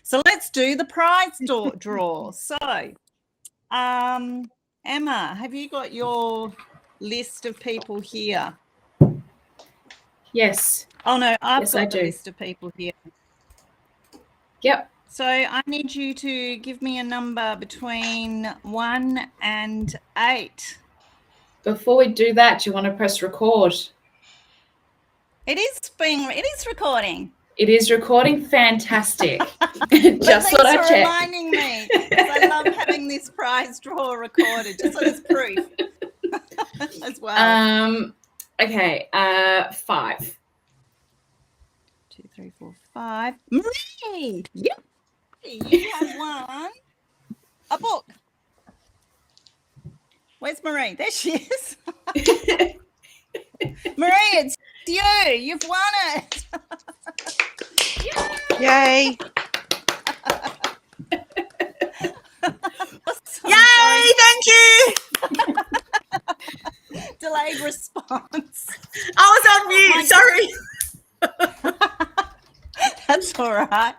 So let's do the prize draw. So, Emma, have you got your list of people here? Yes. Oh, no, I've got the list of people here. Yep. So I need you to give me a number between 1 and 8. Before we do that, do you want to press record? It is recording. It is recording. Fantastic. Just thought I'd check. Reminding me, because I love having this prize draw recorded, just so there's proof as well. Okay. 5. 2, 3, 4, 5. Marie! Yep. You have won a book. Where's Marie? There she is. Marie, it's you. You've won it. Yay. Awesome. Yay, thank you. Delayed response. I was on mute, sorry. That's all right.